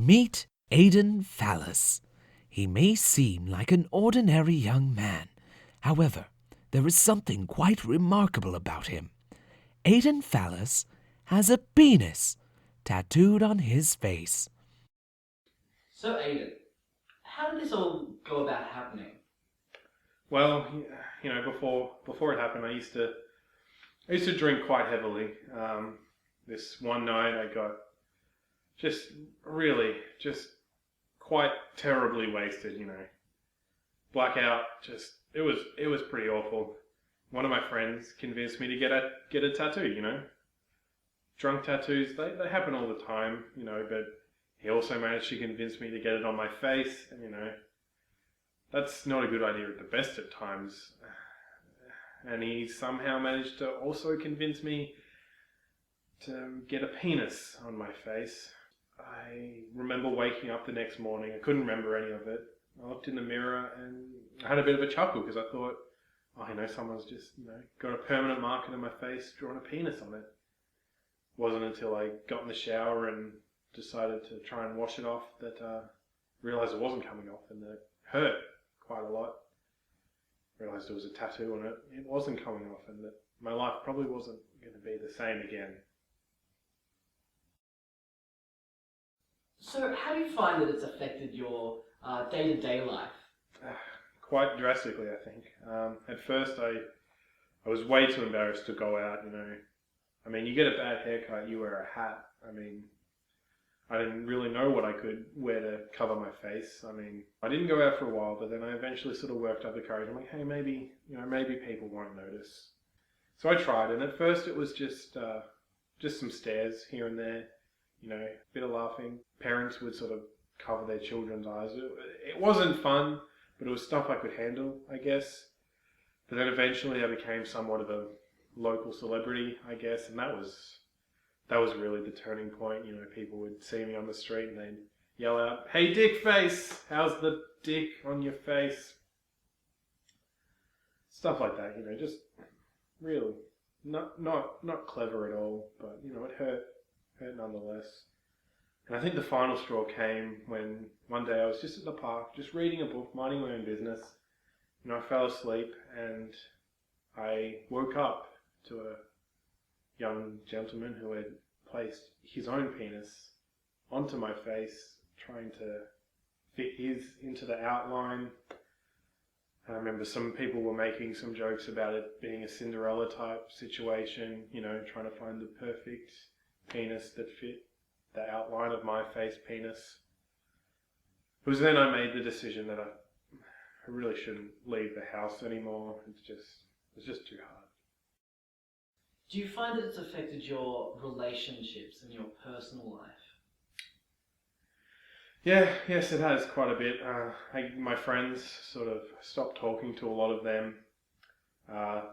Meet Aiden Fallus. He may seem like an ordinary young man. However, there is something quite remarkable about him. Aiden Fallus has a penis tattooed on his face. So Aiden, how did this all go about happening? Well, before it happened, I used to drink quite heavily. This one night, I got just quite terribly wasted. Blackout. It was pretty awful. One of my friends convinced me to get a tattoo. Drunk tattoos, they happen all the time. But he also managed to convince me to get it on my face, and that's not a good idea at the best of times. And he somehow managed to also convince me to get a penis on my face. I remember waking up the next morning. I couldn't remember any of it. I looked in the mirror and I had a bit of a chuckle because I thought, someone's just, got a permanent mark on my face, drawn a penis on it. It wasn't until I got in the shower and decided to try and wash it off that I realised it wasn't coming off and that it hurt quite a lot. Realised there was a tattoo on it. It wasn't coming off and that my life probably wasn't going to be the same again. So how do you find that it's affected your day-to-day life? Quite drastically, I think. At first, I was way too embarrassed to go out. You get a bad haircut, you wear a hat. I didn't really know what I could wear to cover my face. I didn't go out for a while, but then I eventually sort of worked up the courage. I'm like, hey, maybe people won't notice. So I tried, and at first it was just some stares here and there. A bit of laughing. Parents would sort of cover their children's eyes. It wasn't fun, but it was stuff I could handle, I guess. But then eventually I became somewhat of a local celebrity, I guess, and that was really the turning point. People would see me on the street and they'd yell out, "Hey, dick face! How's the dick on your face?" Stuff like that, just really not clever at all, but it hurt nonetheless. And I think the final straw came when one day I was just at the park, just reading a book, minding my own business. I fell asleep and I woke up to a young gentleman who had placed his own penis onto my face, trying to fit his into the outline. I remember some people were making some jokes about it being a Cinderella type situation, trying to find the perfect penis that fit the outline of my face penis. It was then I made the decision that I really shouldn't leave the house anymore. It's just too hard. Do you find that it's affected your relationships and your personal life? Yes, it has quite a bit. My friends sort of stopped talking to a lot of them.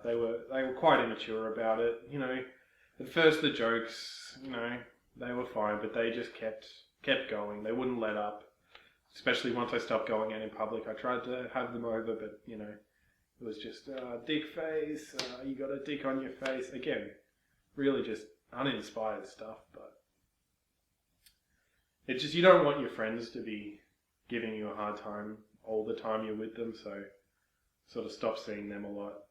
They were quite immature about it. At first the jokes, they were fine, but they just kept going. They wouldn't let up. Especially once I stopped going out in public, I tried to have them over, but it was just dick face. You got a dick on your face. Again, really just uninspired stuff. But it's just you don't want your friends to be giving you a hard time all the time you're with them, so sort of stopped seeing them a lot.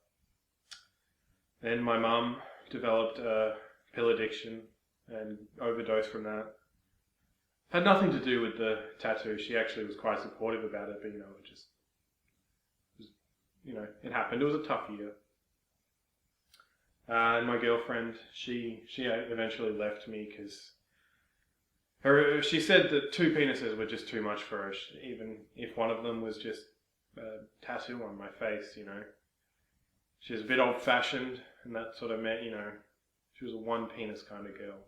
Then my mum developed a pill addiction and overdosed from that. Had nothing to do with the tattoo. She actually was quite supportive about it, but it happened. It was a tough year. And my girlfriend, she eventually left me because she said that 2 penises were just too much for her, even if one of them was just a tattoo on my face. She was a bit old-fashioned, and that sort of meant, she was a one penis kind of girl.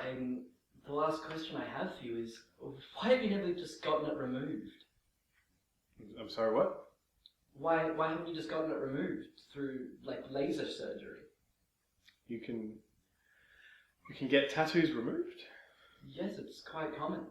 And the last question I have for you is, why have you never just gotten it removed? I'm sorry, what? Why haven't you just gotten it removed through laser surgery? You can get tattoos removed? Yes, it's quite common.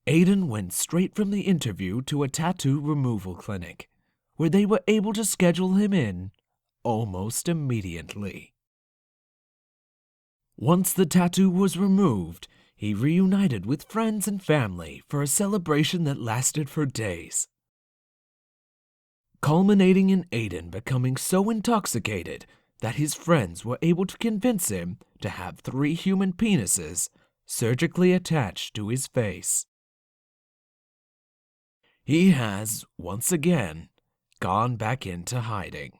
Aiden went straight from the interview to a tattoo removal clinic, where they were able to schedule him in almost immediately. Once the tattoo was removed, he reunited with friends and family for a celebration that lasted for days, culminating in Aiden becoming so intoxicated that his friends were able to convince him to have 3 human penises surgically attached to his face. He has, once again, gone back into hiding.